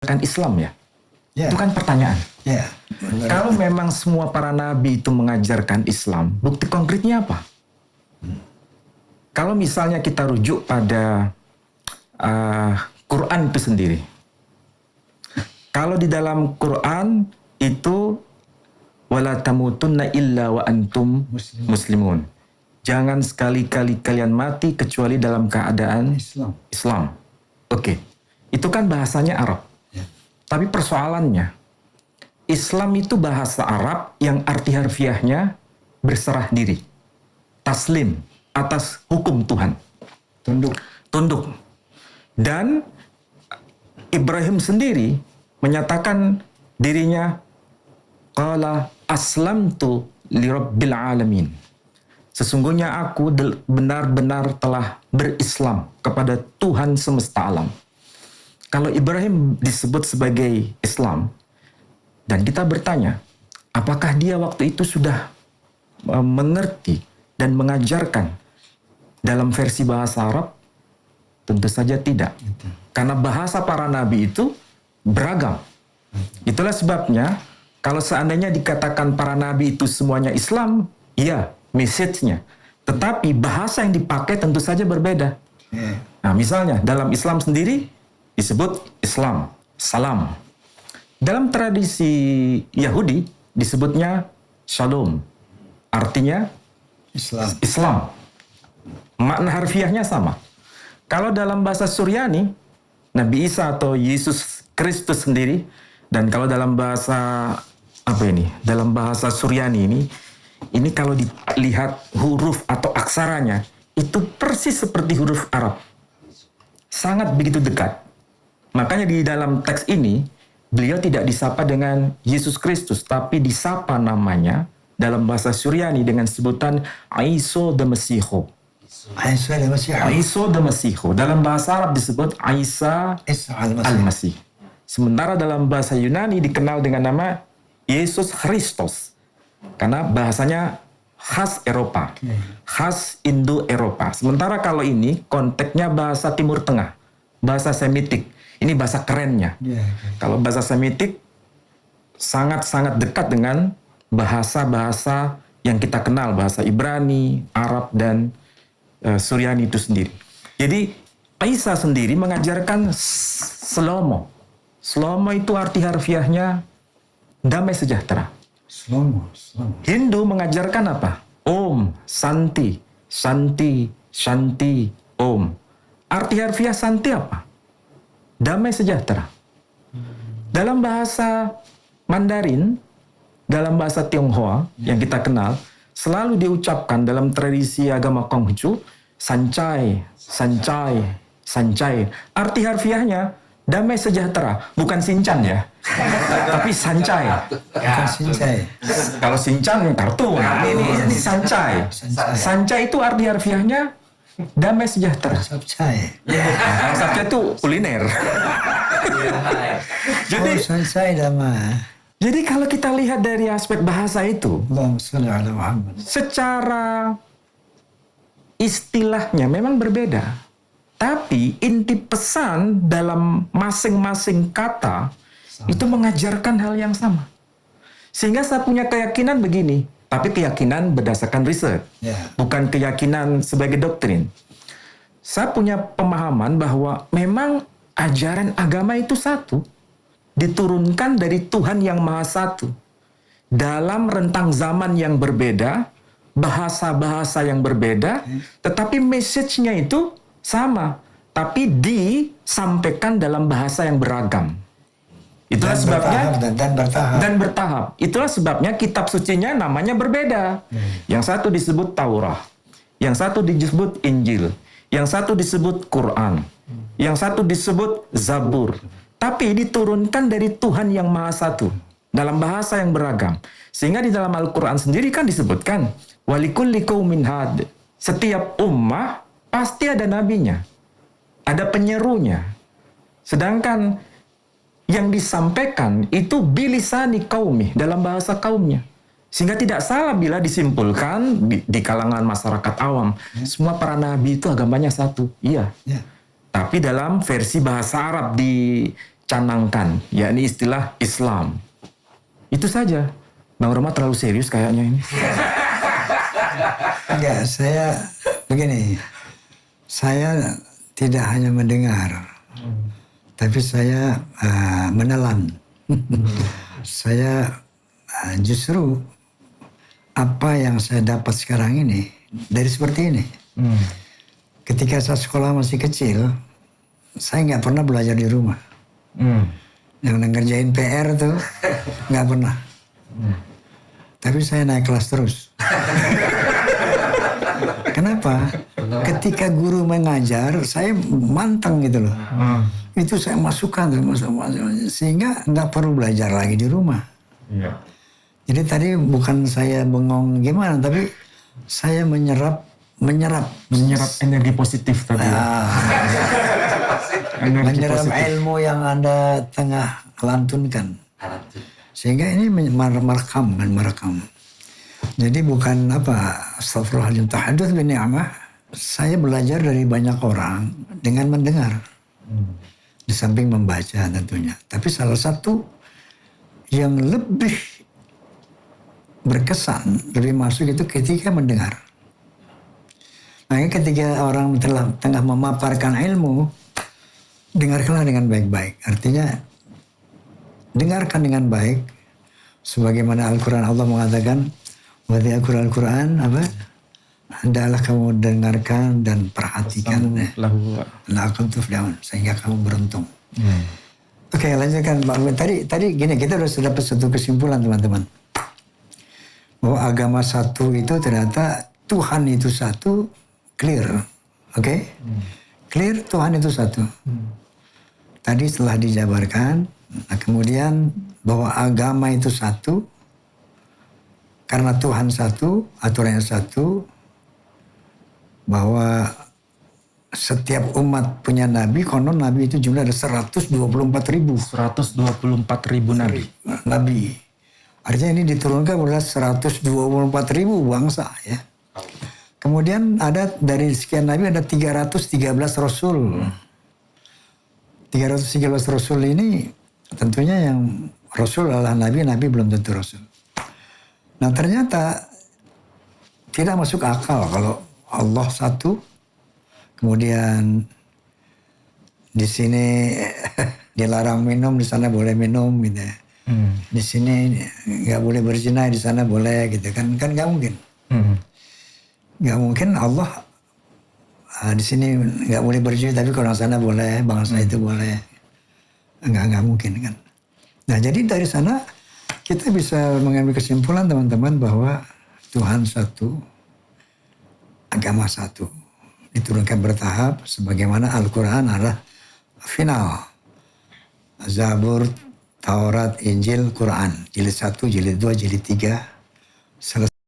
kan Islam ya? Ya. Itu kan pertanyaan. Ya. Kalau memang semua para nabi itu mengajarkan Islam, bukti konkretnya apa? Kalau misalnya kita rujuk pada Quran itu sendiri. Kalau di dalam Quran itu wala tamutunna illa wa antum muslimun. Jangan sekali-kali kalian mati kecuali dalam keadaan Islam. Oke. Itu kan bahasanya Arab. Ya. Tapi persoalannya, Islam itu bahasa Arab yang arti harfiahnya berserah diri. Taslim atas hukum Tuhan. Tunduk. Dan Ibrahim sendiri menyatakan dirinya qala aslamtu lirabbil alamin. Sesungguhnya aku benar-benar telah berislam kepada Tuhan semesta alam. Kalau Ibrahim disebut sebagai Islam, dan kita bertanya, apakah dia waktu itu sudah mengerti dan mengajarkan dalam versi bahasa Arab? Tentu saja tidak. Karena bahasa para nabi itu beragam. Itulah sebabnya, kalau seandainya dikatakan para nabi itu semuanya Islam, iya, message-nya. Tetapi bahasa yang dipakai tentu saja berbeda. Nah, misalnya dalam Islam sendiri disebut Islam, salam. Dalam tradisi Yahudi disebutnya Shalom. Artinya Islam. Makna harfiahnya sama. Kalau dalam bahasa Suryani, Nabi Isa atau Yesus Kristus sendiri, dan kalau dalam bahasa dalam bahasa Suryani ini kalau dilihat huruf atau aksaranya, itu persis seperti huruf Arab. Sangat begitu dekat. Makanya di dalam teks ini, beliau tidak disapa dengan Yesus Kristus, tapi disapa namanya dalam bahasa Suryani dengan sebutan Aiso de Mesiho. Aiso de Mesiho. Dalam bahasa Arab disebut Isa al-Masih. Sementara dalam bahasa Yunani dikenal dengan nama Yesus Christos. Karena bahasanya khas Eropa, khas Indo-Eropa. Sementara kalau ini konteksnya bahasa Timur Tengah, bahasa Semitik. Ini bahasa kerennya. Kalau bahasa Semitik sangat-sangat dekat dengan bahasa-bahasa yang kita kenal, bahasa Ibrani, Arab, dan Suryani itu sendiri. Jadi Isa sendiri mengajarkan Slomo. Slomo itu arti harfiahnya damai sejahtera. Hindu mengajarkan apa? Om, Santi, Santi, Shanti, Om. Arti harfiah Santi apa? Damai sejahtera. Dalam bahasa Mandarin, dalam bahasa Tionghoa yang kita kenal, selalu diucapkan dalam tradisi agama Konghucu, Sancai, Sancai, Sancai. Arti harfiahnya damai sejahtera, bukan Sinchan ya, tapi Sancai. Kalau Sinchan kartun, ini Sancai. Sancai itu arti harfiahnya damai sejahtera. Sapcai itu kuliner. Jadi kalau kita lihat dari aspek bahasa itu, secara istilahnya memang berbeda, tapi inti pesan dalam masing-masing kata itu mengajarkan hal yang sama. Sehingga saya punya keyakinan begini, tapi keyakinan berdasarkan riset, bukan keyakinan sebagai doktrin. Saya punya pemahaman bahwa memang ajaran agama itu satu, diturunkan dari Tuhan yang Maha Satu. Dalam rentang zaman yang berbeda, bahasa-bahasa yang berbeda, tetapi message-nya itu sama, tapi disampaikan dalam bahasa yang beragam. Itulah sebabnya dan bertahap. Itulah sebabnya kitab sucinya namanya berbeda. Yang satu disebut Taurat, yang satu disebut Injil, yang satu disebut Quran, yang satu disebut Zabur. Tapi diturunkan dari Tuhan yang Maha Satu dalam bahasa yang beragam. Sehingga di dalam Al-Quran sendiri kan disebutkan walikulli qaumin had. Setiap ummah pasti ada nabinya, ada penyerunya. Sedangkan yang disampaikan itu bilisani qaumi, dalam bahasa kaumnya. Sehingga tidak salah bila disimpulkan di kalangan masyarakat awam, semua para nabi itu agamanya satu. Iya. Tapi dalam versi bahasa Arab canangkan, yakni istilah Islam. Itu saja. Bang Roma terlalu serius kayaknya ini. Enggak, saya begini. Saya tidak hanya mendengar, tapi saya menelan. Saya justru apa yang saya dapat sekarang ini dari seperti ini. Ketika saya sekolah masih kecil, saya nggak pernah belajar di rumah. Yang ngerjain PR tuh nggak pernah. Tapi saya naik kelas terus. Kenapa? Ketika guru mengajar, saya manteng gitu loh. Itu saya masukkan, sehingga nggak perlu belajar lagi di rumah. Iya. Jadi tadi bukan saya bengong gimana, tapi saya menyerap energi positif tadi. Menyerap ilmu yang Anda tengah lantunkan. Sehingga ini merekam. Jadi bukan astagfirullahaladzim, tahaduts bi ni'mah. Saya belajar dari banyak orang dengan mendengar. Di samping membaca tentunya. Tapi salah satu yang lebih berkesan, lebih masuk itu ketika mendengar. Makanya ketika orang tengah memaparkan ilmu, dengarkanlah dengan baik-baik. Artinya, dengarkan dengan baik. Sebagaimana Al-Quran Allah mengatakan, Wadi Al-Quran hendaklah kamu dengarkan dan perhatikan. La'akum tuflihun, sehingga kamu beruntung. Oke, lanjutkan Pak. Tadi gini, kita sudah dapat satu kesimpulan teman-teman. Bahwa agama satu itu ternyata Tuhan itu satu, clear. Oke? Clear, Tuhan itu satu. Tadi setelah dijabarkan, kemudian bahwa agama itu satu, karena Tuhan satu, aturannya satu, bahwa setiap umat punya nabi, konon nabi itu jumlah ada 124.000. 124.000 nabi. Nabi. Artinya ini diturunkan oleh 124.000 bangsa ya. Kemudian ada dari sekian nabi ada 313 rasul. 313 rasul ini tentunya yang rasul adalah nabi belum tentu rasul. Nah ternyata tidak masuk akal kalau Allah satu, kemudian di sini dilarang minum, di sana boleh minum gitu ya. Di sini nggak boleh berzina, di sana boleh gitu kan nggak mungkin. Nggak mungkin Allah di sini nggak boleh berzina tapi kalau sana boleh, bangsa itu boleh. Nggak mungkin kan. Nah jadi dari sana kita bisa mengambil kesimpulan teman-teman bahwa Tuhan satu, agama satu, diturunkan bertahap sebagaimana Al-Quran adalah final. Zabur, Taurat, Injil, Quran, jilid 1, jilid 2, jilid 3 selesai.